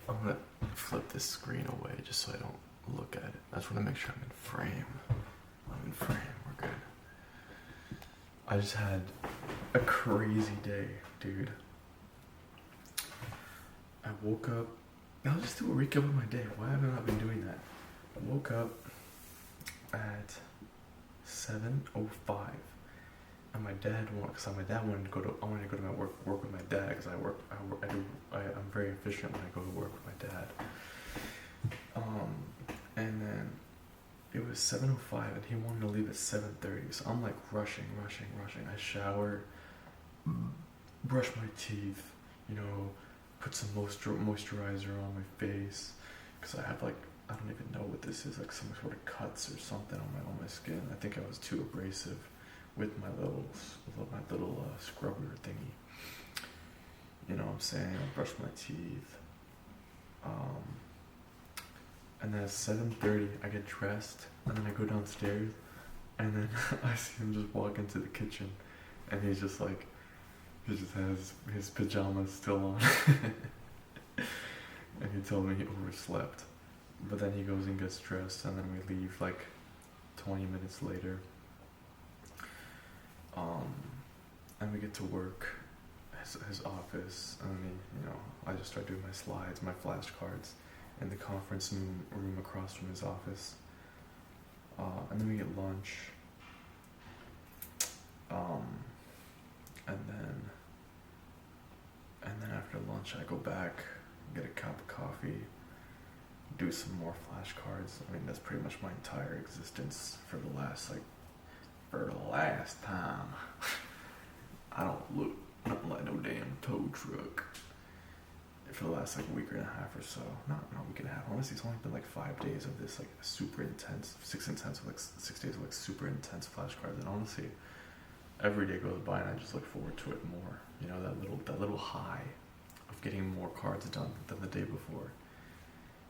I'm gonna flip this screen away just so I don't look at it. I just wanna make sure I'm in frame. We're good. I just had a crazy day, dude. I woke up, I'll just do a recap of my day. Why have I not been doing that? I woke up at 7:05. And my dad wanted to go to. I wanted to go to my work with my dad because I'm very efficient when I go to work with my dad. And then it was 7:05, and he wanted to leave at 7:30. So I'm like rushing. I shower, brush my teeth, put some moisturizer on my face because I have I don't even know what this is, like some sort of cuts or something on my skin. I think I was too abrasive with my little scrubber thingy. You know what I'm saying? I brush my teeth. And then at 7:30 I get dressed, and then I go downstairs, and then I see him just walk into the kitchen, and he just has his pajamas still on. And he told me he overslept. But then he goes and gets dressed, and then we leave 20 minutes later. And we get to work, his office, and I just start doing my slides, my flashcards in the conference room across from his office. And then we get lunch. And then after lunch I go back, get a cup of coffee, do some more flashcards. I mean, that's pretty much my entire existence for the last time. I don't look nothing like no damn tow truck. For the last week and a half or so. Not a week and a half. Honestly, it's only been 5 days of this super intense, 6 days of super intense flashcards. And honestly, every day goes by and I just look forward to it more. That little high of getting more cards done than the day before.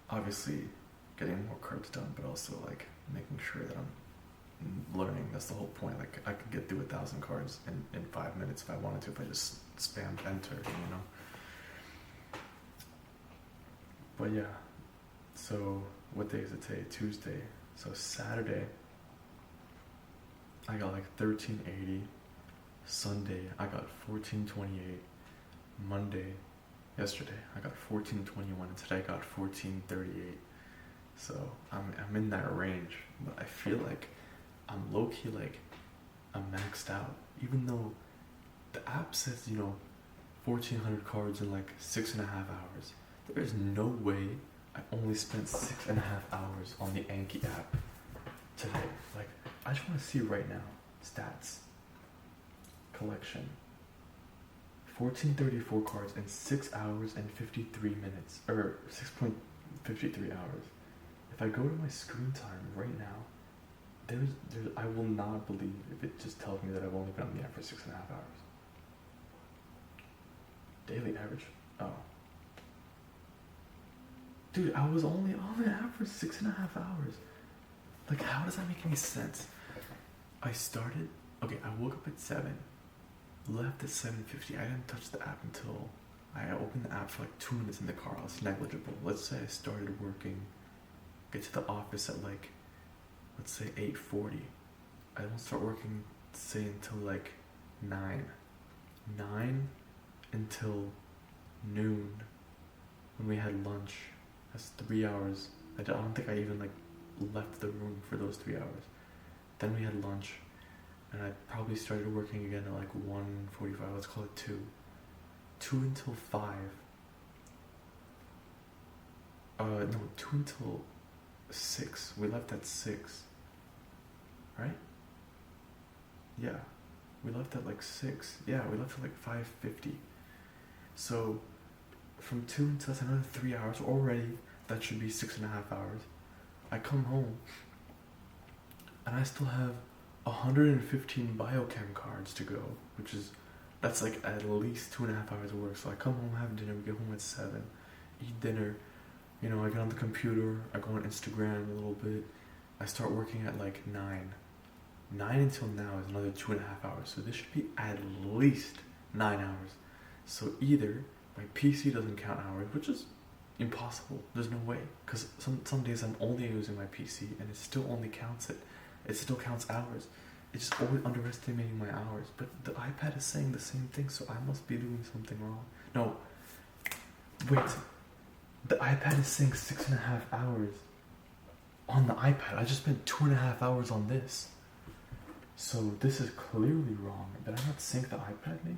Obviously, getting more cards done, but also making sure that I'm learning. That's the whole point. I could get through 1,000 cards in 5 minutes if I wanted to, if I just spammed enter, But yeah, so what day is it today? Tuesday. So Saturday, I got 1380. Sunday, I got 1428. Monday, yesterday, I got 1421, and today I got 1438. So I'm in that range, but I feel like I'm low-key I'm maxed out, even though the app says 1,400 cards in 6.5 hours. There is no way I only spent 6.5 hours on the Anki app today. I just want to see right now stats. Collection. 1,434 cards in 6 hours and 53 minutes, or 6.53 hours. If I go to my screen time right now, I will not believe if it just tells me that I've only been on the app for 6.5 hours. Daily average? Oh. Dude, I was only on the app for 6.5 hours. How does that make any sense? I woke up at 7, left at 7:50. I didn't touch the app until I opened the app for 2 minutes in the car. I was negligible. Let's say I started working, get to the office at let's say 8:40. I don't start working, say, until 9. 9 until noon when we had lunch. That's 3 hours. I don't think I even left the room for those 3 hours. Then we had lunch, and I probably started working again at 1:45. Let's call it 2. 2 until 5. No, 2 until 6. We left at 6. Right? Yeah. We left at 6. Yeah, we left at 5:50. So from 2 until that's another 3 hours already. That should be 6.5 hours. I come home and I still have 115 biochem cards to go, that's at least 2.5 hours of work. So I come home, have dinner, we get home at 7, eat dinner, I get on the computer, I go on Instagram a little bit, I start working at 9. 9 until now is another 2.5 hours. So this should be at least 9 hours. So either my PC doesn't count hours, which is impossible. There's no way. Because some days I'm only using my PC and it still only counts it. It still counts hours. It's just always underestimating my hours. But the iPad is saying the same thing, so I must be doing something wrong. No. Wait. The iPad is saying 6.5 hours on the iPad. I just spent 2.5 hours on this. So this is clearly wrong. Did I not sync the iPad maybe?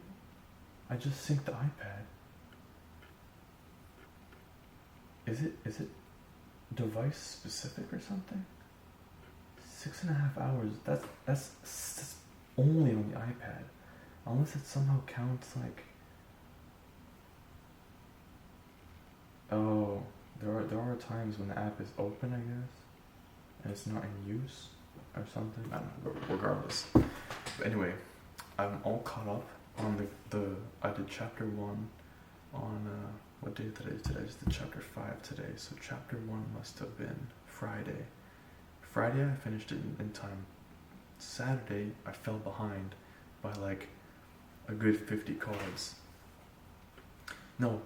I just synced the iPad. Is it device specific or something? 6.5 hours. That's only on the iPad. Unless it somehow counts like. Oh, there are times when the app is open, I guess, and it's not in use or something. I don't know. Regardless. But anyway, I'm all caught up on the I did chapter 1 on what day today? Today I just did chapter 5 today. So chapter 1 must have been Friday. Friday I finished it in time. Saturday I fell behind by like a good 50 cards. No.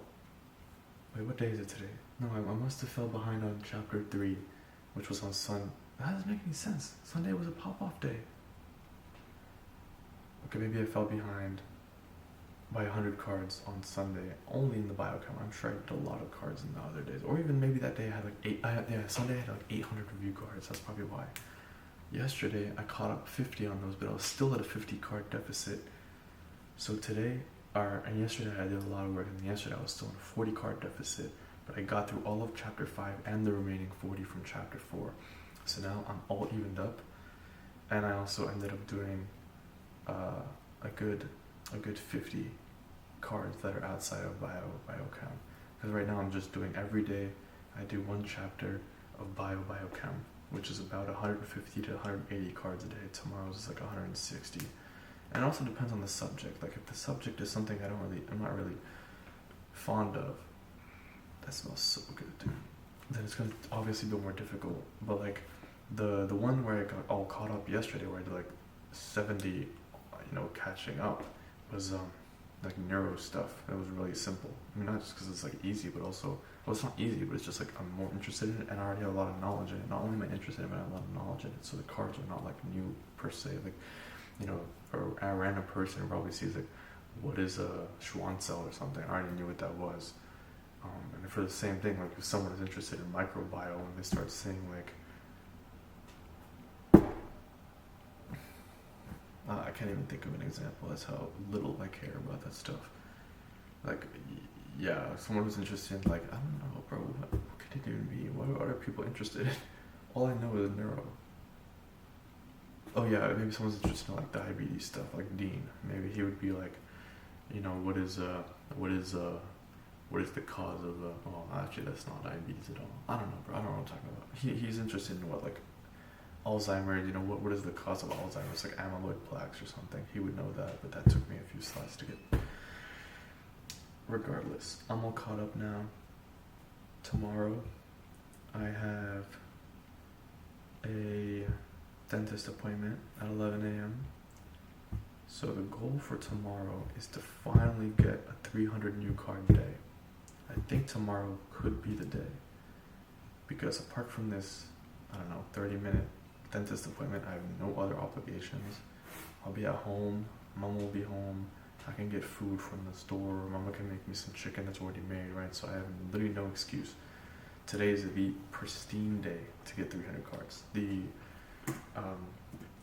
Wait, what day is it today? No, I must have fell behind on chapter 3, which was on Sunday. That doesn't make any sense. Sunday was a pop-off day. Okay, maybe I fell behind by 100 cards on Sunday, only in the biochem. I'm sure I did a lot of cards in the other days. Or even maybe that day I had like Sunday I had like 800 review cards. That's probably why. Yesterday I caught up 50 on those, but I was still at a 50 card deficit. So today, and yesterday I did a lot of work, and yesterday I was still in a 40 card deficit, but I got through all of chapter 5 and the remaining 40 from chapter 4. So now I'm all evened up, and I also ended up doing a good 50 cards that are outside of biochem. Because right now I'm just doing every day, I do one chapter of biochem, which is about 150 to 180 cards a day. Tomorrow's is like 160. And it also depends on the subject. Like if the subject is something I'm not really fond of, that smells so good, dude, then it's gonna obviously be more difficult. But like the one where I got all caught up yesterday, where I did like 70, catching up, was like neuro stuff. It was really simple. I mean, not just because it's like easy, but also, well, it's not easy, but it's just like I'm more interested in it, and I already have a lot of knowledge in it. Not only am I interested in it, but I have a lot of knowledge in it. So the cards are not like new per se. Like, a random person probably sees like, what is a Schwann cell or something? I already knew what that was. And for the same thing, like if someone is interested in microbiome and they start saying like, I can't even think of an example. That's how little I care about that stuff. Like, yeah, someone who's interested in like, I don't know, bro, what could it even be? What are other people interested in? All I know is neuro. Oh yeah, maybe someone's interested in like diabetes stuff, like Dean. Maybe he would be like, what is the cause of well, actually that's not diabetes at all. I don't know, bro. I don't know what I'm talking about. He's interested in what, like Alzheimer's, what is the cause of Alzheimer's, like amyloid plaques or something. He would know that, but that took me a few slides to get. Regardless, I'm all caught up now. Tomorrow I have a dentist appointment at 11 a.m. So the goal for tomorrow is to finally get a 300 new card day. I think tomorrow could be the day, because apart from this, 30-minute dentist appointment, I have no other obligations. I'll be at home, Mom will be home, I can get food from the store, Mama can make me some chicken that's already made, right? So I have literally no excuse. Today is the pristine day to get 300 cards. The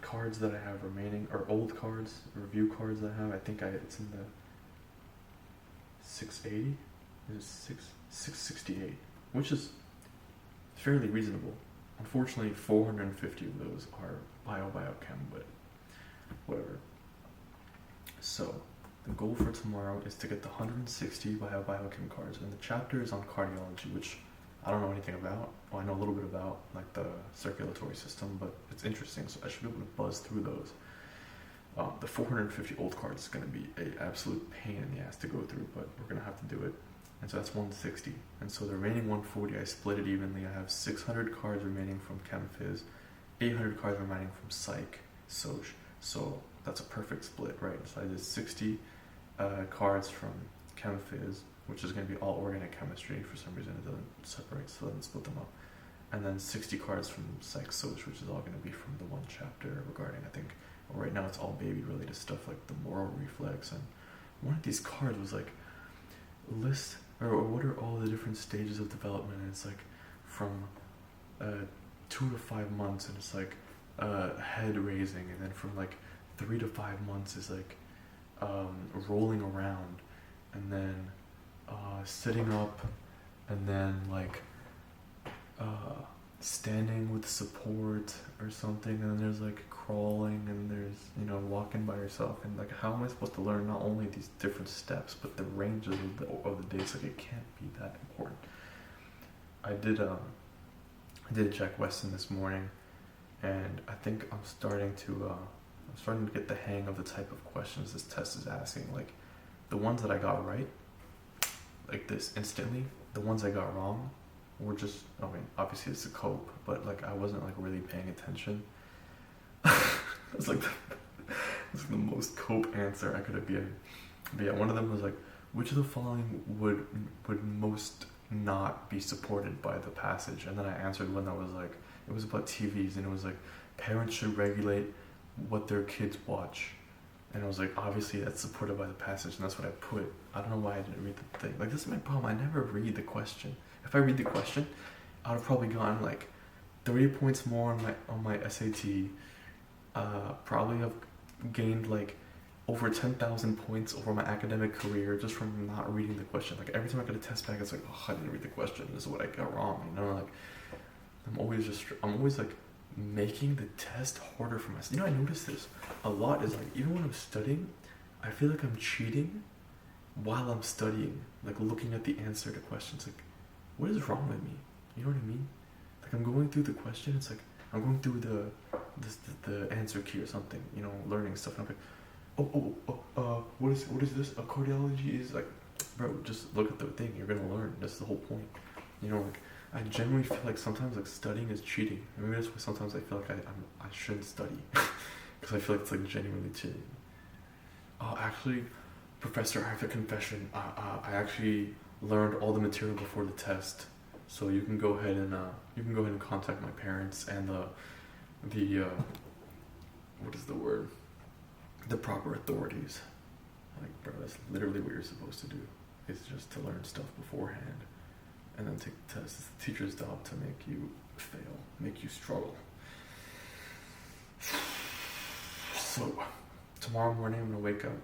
cards that I have remaining are old cards, review cards that I have. I think it's in the 680, is it 668, which is fairly reasonable. Unfortunately, 450 of those are biochem, but whatever. So the goal for tomorrow is to get the 160 biochem cards, and the chapter is on cardiology, which I don't know anything about. Well, I know a little bit about like the circulatory system, but it's interesting, so I should be able to buzz through those. The 450 old cards is going to be an absolute pain in the ass to go through, but we're going to have to do it. And so that's 160. And so the remaining 140, I split it evenly. I have 600 cards remaining from Chem Phys, 800 cards remaining from Psych, Soc. So that's a perfect split, right? So I did 60 cards from Chem Phys, which is going to be all organic chemistry. For some reason it doesn't separate, so it doesn't split them up. And then 60 cards from Psych Soc, which is all going to be from the one chapter regarding, I think, well, right now it's all baby related stuff like the moral reflex. And one of these cards was like, list, or what are all the different stages of development? And it's like from 2 to 5 months, and it's like head raising, and then from like 3 to 5 months is like rolling around, and then sitting up, and then like standing with support or something, and then there's like crawling, and there's, you know, walking by yourself. And like, how am I supposed to learn not only these different steps but the ranges of the days? Like, it can't be that important. I did Jack Weston this morning, and I think I'm starting to get the hang of the type of questions this test is asking. Like, the ones that I got right, like this instantly, the ones I got wrong were just, I mean, obviously it's a cope, but like I wasn't like really paying attention. It's like the most cope answer I could have given. But yeah, one of them was like, which of the following would most not be supported by the passage? And then I answered one that was like, it was about TVs, and it was like, parents should regulate what their kids watch. And I was like, obviously that's supported by the passage, and that's what I put. I don't know why I didn't read the thing. Like, this is my problem. I never read the question. If I read the question, I would have probably gotten like 30 points more on my SAT. Probably have gained like over 10,000 points over my academic career just from not reading the question. Like, every time I get a test back, it's like, oh, I didn't read the question. This is what I got wrong. You know, like I'm always like making the test harder for myself. You know, I noticed this a lot. Is like, even when I'm studying, I feel like I'm cheating while I'm studying, like looking at the answer to questions. Like, what is wrong with me? You know what I mean? Like, I'm going through the question. It's like I'm going through the answer key or something. You know, learning stuff. And I'm like, what is this? A cardiology is like, bro, just look at the thing. You're gonna learn. That's the whole point. You know, like, I genuinely feel like sometimes like studying is cheating. Maybe that's why sometimes I feel like I shouldn't study, because I feel like it's like genuinely cheating. Actually, Professor, I have a confession. I actually learned all the material before the test, so you can go ahead and contact my parents and the what is the word? The proper authorities. Like, bro, that's literally what you're supposed to do. It's just to learn stuff beforehand, and then take the test. It's the teacher's job to make you fail, make you struggle. So, tomorrow morning I'm gonna wake up.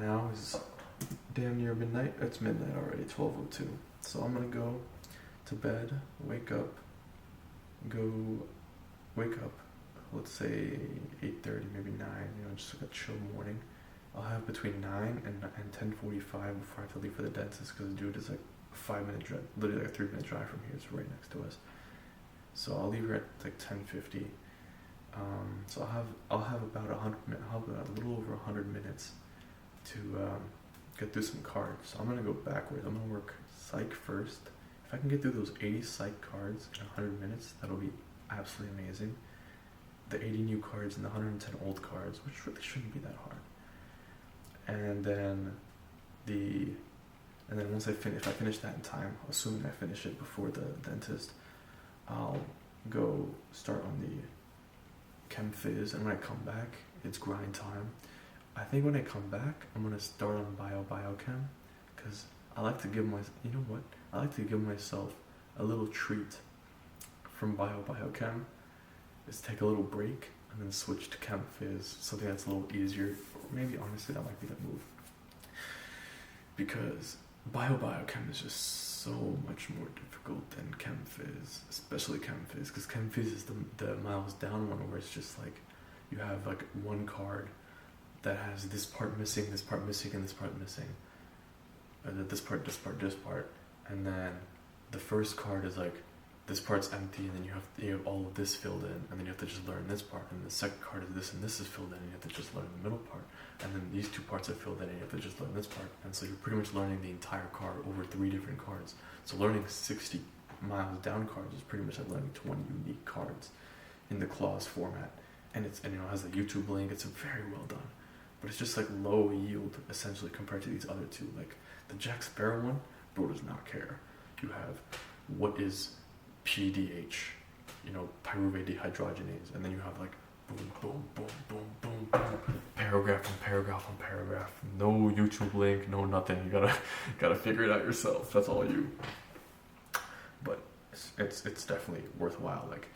Now is damn near midnight. It's midnight already, 12:02. So I'm gonna go to bed, wake up. Let's say 8:30, maybe 9. You know, just like a chill morning. I'll have between 9 and 10:45 before I have to leave for the dentist, because dude is like 5-minute drive, literally like a 3-minute drive from here. It's right next to us. So I'll leave her at like 10:50. So I'll have about a little over 100 minutes to get through some cards. So I'm gonna go backwards. I'm gonna work psych first. If I can get through those 80 psych cards in 100 minutes, that'll be absolutely amazing. The 80 new cards and the 110 old cards, which really shouldn't be that hard. And then once if I finish that in time, assuming I finish it before the dentist, I'll go start on the Chem Phys, and when I come back, it's grind time. I think when I come back, I'm gonna start on biochem, because I like to give myself a little treat from biochem. Is take a little break and then switch to Chem Phys, something that's a little easier. Or maybe honestly that might be the move, because biochem is just so much more difficult than Chem Phys, especially Chem Phys, because Chem Phys is the miles down one, where it's just like you have like one card that has this part missing, and this part missing, this part, and then the first card is like, this part's empty, and then you have all of this filled in, and then you have to just learn this part, and the second card is this, and this is filled in, and you have to just learn the middle part, and then these two parts are filled in, and you have to just learn this part, and so you're pretty much learning the entire card over 3 different cards. So learning 60 miles down cards is pretty much like learning 20 unique cards in the clause format, and it has a YouTube link. It's very well done. but it's just like low yield essentially compared to these other two. Like the Jack Sparrow one, bro does not care. You have what is PDH, pyruvate dehydrogenase, and then you have like boom, boom, boom, boom, boom, boom, paragraph on paragraph on paragraph. No YouTube link, no nothing. You gotta figure it out yourself. That's all you. But it's definitely worthwhile. Like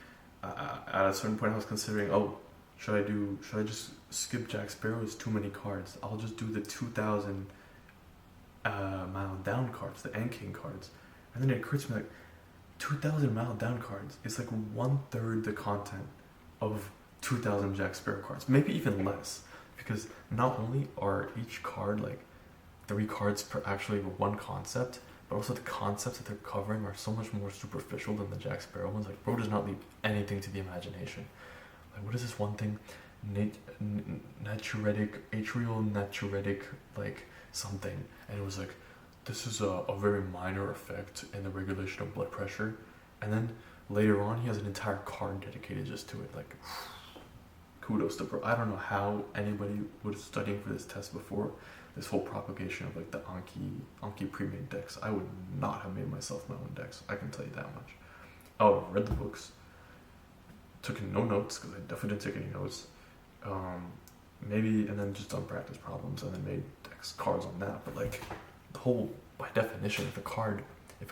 at a certain point, I was considering, should I just skip Jack Sparrow? It's too many cards. I'll just do the 2,000 mile down cards, the Enking cards, and then it occurs to me like 2,000 mile down cards is like 1/3 the content of 2,000 Jack Sparrow cards, maybe even less, because not only are each card like 3 cards per actually one concept, but also the concepts that they're covering are so much more superficial than the Jack Sparrow ones. Like, bro does not leave anything to the imagination. Like, what is this one thing? Atrial natriuretic, like something, and it was like, this is a very minor effect in the regulation of blood pressure, and then later on he has an entire card dedicated just to it. Like, kudos to bro. I don't know how anybody was studying for this test before this whole propagation of like the Anki pre-made decks. I would not have made myself my own decks, I can tell you that much. Oh, read the books, took no notes because I definitely didn't take any notes. Maybe, and then just done practice problems and then made decks cards on that. But like the whole, by definition, if a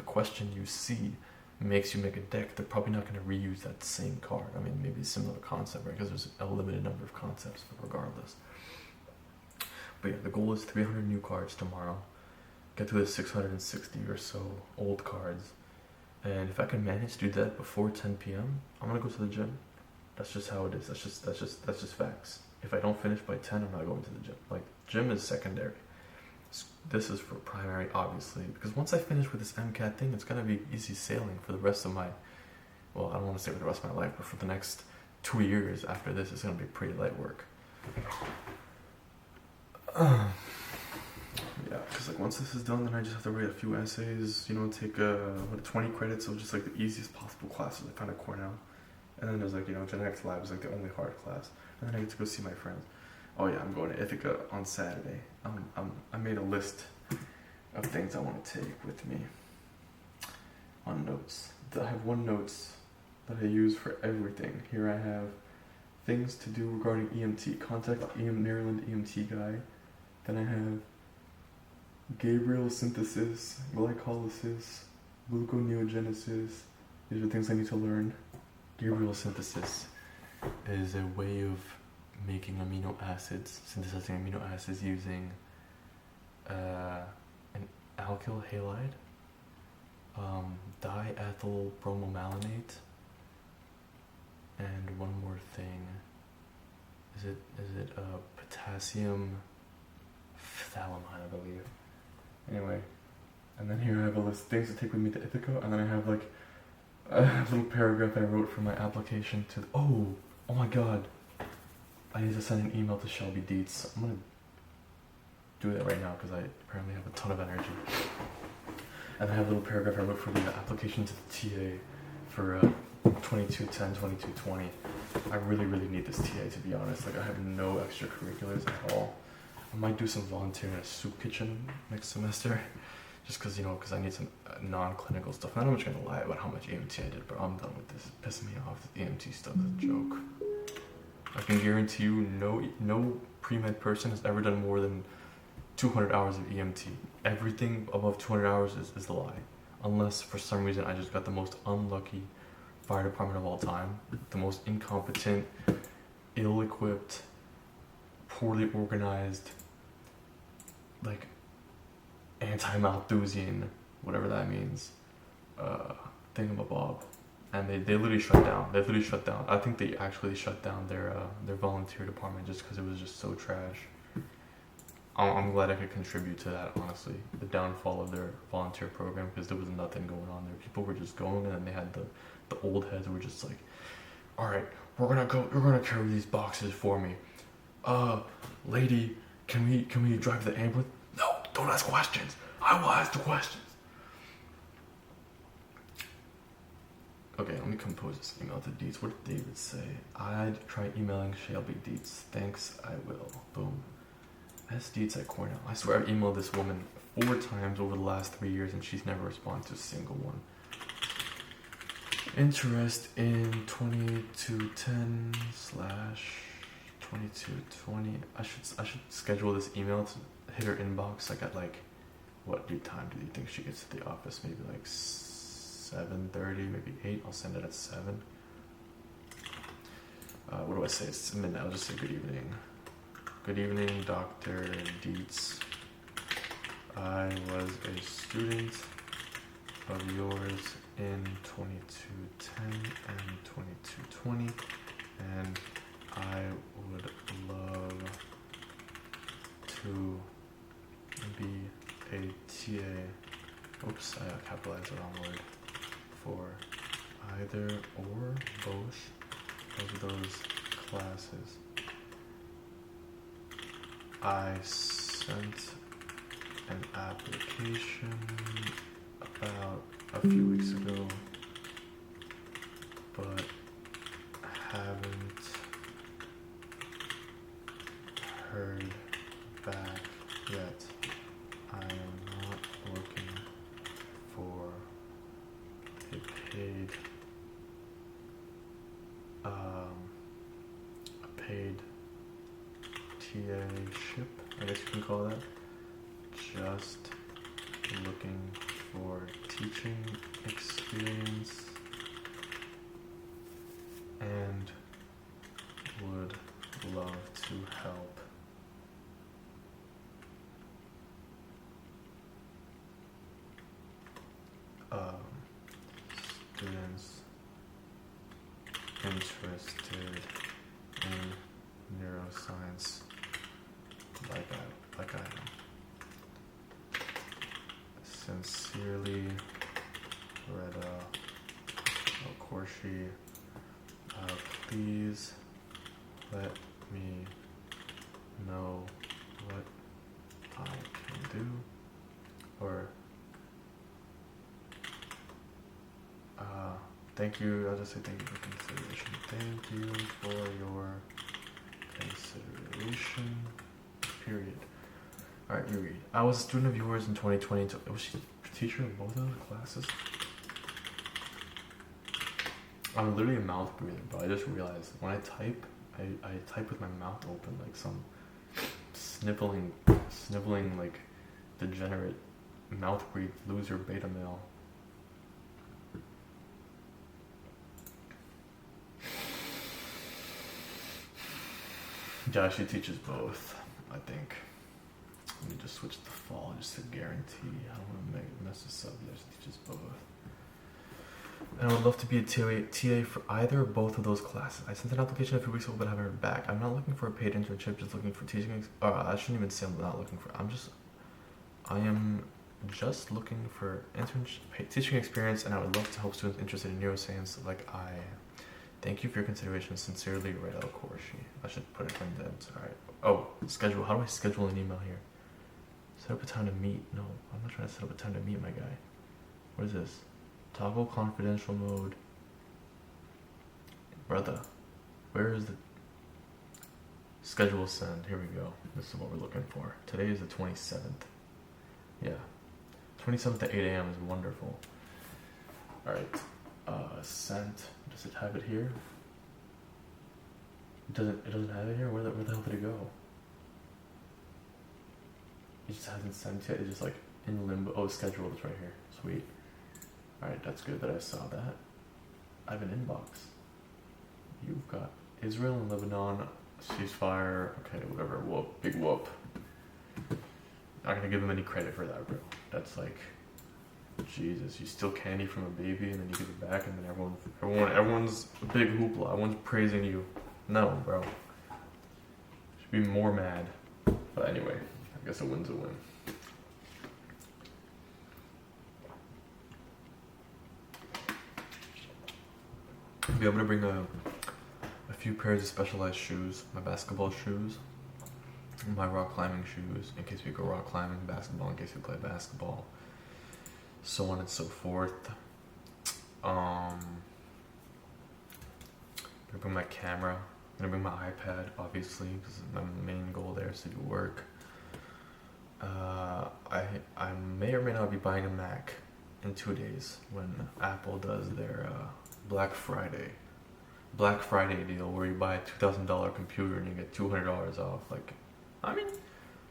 question you see makes you make a deck, they're probably not going to reuse that same card. I mean, maybe a similar concept, right? Because there's a limited number of concepts, but regardless. But yeah, the goal is 300 new cards tomorrow. Get through the 660 or so old cards. And if I can manage to do that before 10 p.m., I'm gonna go to the gym. That's just how it is. That's just facts. If I don't finish by 10, I'm not going to the gym. Like, gym is secondary. This is for primary, obviously, because once I finish with this MCAT thing, it's gonna be easy sailing for the rest of my, well, I don't want to say for the rest of my life, but for the next 2 years after this, it's gonna be pretty light work. Yeah, because like once this is done, then I just have to write a few essays, take 20 credits of just like the easiest possible classes I found at Cornell. And then there's like, genetics lab is like the only hard class. And then I get to go see my friends. Oh yeah, I'm going to Ithaca on Saturday. I made a list of things I want to take with me on notes. I have one notes that I use for everything. Here I have things to do regarding EMT. Contact Maryland EMT guy. Then I have Gabriel synthesis, glycolysis, gluconeogenesis. These are things I need to learn. Gabriel synthesis is a way of making amino acids, synthesizing amino acids using an alkyl halide, diethyl bromomalonate, and one more thing. Is it potassium phthalimide, I believe. Anyway, and then here I have a list of things to take with me to Ithaca, and then I have like a little paragraph I wrote for my application to. Oh my god. I need to send an email to Shelby Dietz. I'm gonna do that right now because I apparently have a ton of energy. And I have a little paragraph I wrote for the application to the TA for 2210, 2220. I really need this TA, to be honest. Like, I have no extracurriculars at all. I might do some volunteering at a soup kitchen next semester, just because I need some non-clinical stuff. And I'm just gonna lie about how much EMT I did, but I'm done with this. It's pissing me off. The EMT stuff is a joke. I can guarantee you no pre-med person has ever done more than 200 hours of EMT. Everything above 200 hours is a lie. Unless for some reason I just got the most unlucky fire department of all time. The most incompetent, ill-equipped, poorly organized, like, anti-Malthusian, whatever that means, thingamabob. And they literally shut down. I think they actually shut down their volunteer department just because it was just so trash. I'm glad I could contribute to that, honestly. The downfall of their volunteer program, because there was nothing going on there. People were just going, and then they had the old heads who were just like, all right, you're gonna carry these boxes for me. Lady, can we drive the ambulance? No, don't ask questions. I will ask the questions. Okay, let me compose this email to Dietz. What did David say? I'd try emailing Shelby Dietz. Thanks, I will. Boom. SD's at Cornell. I swear I've emailed this woman 4 times over the last 3 years and she's never responded to a single one. Interest in 2210 slash 2220. I should schedule this email to hit her inbox like at like, what due time do you think she gets to the office? Maybe like 7:30, maybe 8. I'll send it at 7. What do I say? It's midnight. I'll just say good evening. Good evening, Dr. Dietz. I was a student of yours in 2210 and 2220, and I would love to be a TA. Oops, I capitalized the wrong word. For either or both of those classes. I sent an application about a few weeks ago, but haven't heard back yet. I am not looking for a paid TA-ship, I guess you can call that. Just looking for teaching experience and would love to help. Students interested in neuroscience like I am. Sincerely, Reda Korshi. Please let me know what I can do, or thank you. I'll just say thank you for consideration. Thank you for your consideration. Period. Alright, you read. I was a student of yours in 2020. Was she a teacher in both of those classes? I'm literally a mouth breather, but I just realized when I type, I type with my mouth open like some sniveling like degenerate mouth breathe loser beta male. Yeah, she teaches both, I think. Let me just switch to fall just to guarantee. I don't want to mess this up. Yeah, she teaches both. And I would love to be a TA for either or both of those classes. I sent an application a few weeks ago, but haven't heard back. I'm not looking for a paid internship, just looking for teaching. I shouldn't even say I'm not looking for. I am just looking for teaching experience, and I would love to help students interested in neuroscience like I am. Thank you for your consideration. Sincerely, Reda Korshi. I should put it in that. Alright. Oh, schedule. How do I schedule an email here? Set up a time to meet. No, I'm not trying to set up a time to meet my guy. What is this? Toggle confidential mode. Brother, where is the schedule send? Here we go. This is what we're looking for. Today is the 27th. Yeah. 27th at 8 a.m. is wonderful. Alright. Sent. Does it have it here? It doesn't have it here? Where the hell did it go? It just hasn't sent yet. It's just like in limbo. Oh, scheduled. It's right here. Sweet. Alright, that's good that I saw that. I have an inbox. You've got Israel and Lebanon ceasefire. Okay, whatever. Whoop. Big whoop. Not gonna give them any credit for that, bro. That's like, Jesus, you steal candy from a baby and then you give it back and then everyone's a big hoopla. Everyone's praising you. No, bro. Should be more mad. But anyway, I guess a win's a win. Okay, I'm gonna bring a few pairs of specialized shoes. My basketball shoes, my rock climbing shoes, in case we go rock climbing, basketball in case we play basketball, so on and so forth. I'm gonna bring my camera. I'm gonna bring my iPad, obviously, because my main goal there is to do work. I may or may not be buying a Mac in 2 days when Apple does their Black Friday deal where you buy a $2,000 computer and you get $200 off. Like, I mean,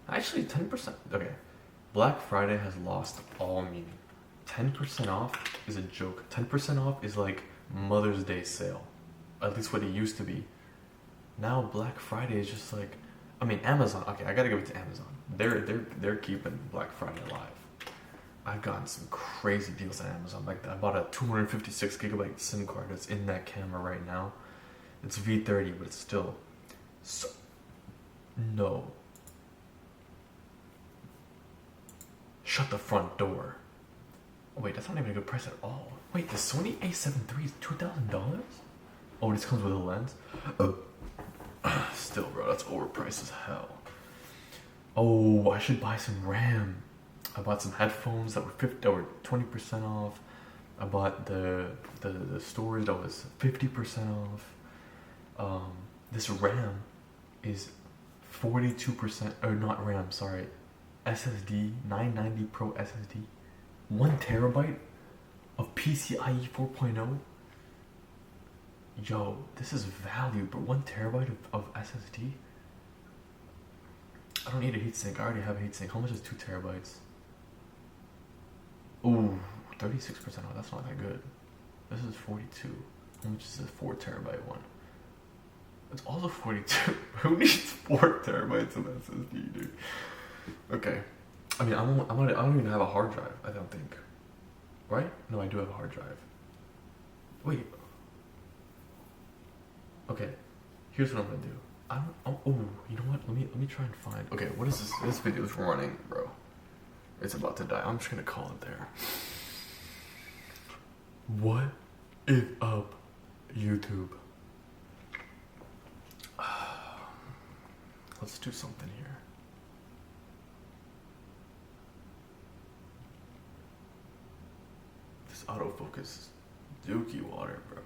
actually 10%. Okay, Black Friday has lost all meaning. 10% off is a joke. 10% off is like Mother's Day sale. At least what it used to be. Now Black Friday is just like, I mean, Amazon. Okay, I gotta give it to Amazon. They're keeping Black Friday alive. I've gotten some crazy deals on Amazon. Like I bought a 256 gigabyte SIM card that's in that camera right now. It's V30, but it's still so no. Shut the front door. Oh, wait, that's not even a good price at all. Wait, the Sony A7 III is $2,000? Oh, this comes with a lens? Still, bro, that's overpriced as hell. Oh, I should buy some RAM. I bought some headphones that were 20% off. I bought the storage that was 50% off. This RAM is 42%, or not RAM, sorry, SSD, 990 Pro SSD, 1 terabyte of PCIe 4.0. Yo, this is value, but 1 terabyte of SSD. I don't need a heatsink. I already have a heatsink. How much is 2 terabytes? Ooh, 36% off. That's not that good. This is 42. How much is this 4 terabyte one? It's also 42. Who needs 4 terabytes of SSD, dude? Okay. I mean, I don't even have a hard drive. I don't think. Right? No, I do have a hard drive. Wait. Okay. Here's what I'm gonna do. You know what? Let me try and find. Okay, what is this? This video is running, bro. It's about to die. I'm just gonna call it there. What is up, YouTube? Let's do something here. This autofocus is dookie water, bro.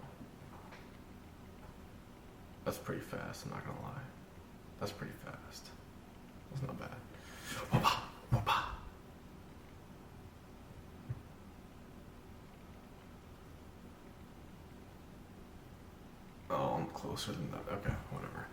That's pretty fast, I'm not gonna lie. That's pretty fast. That's not bad. Whoop-ah, whoop-ah. Oh, I'm closer than that. Okay, whatever.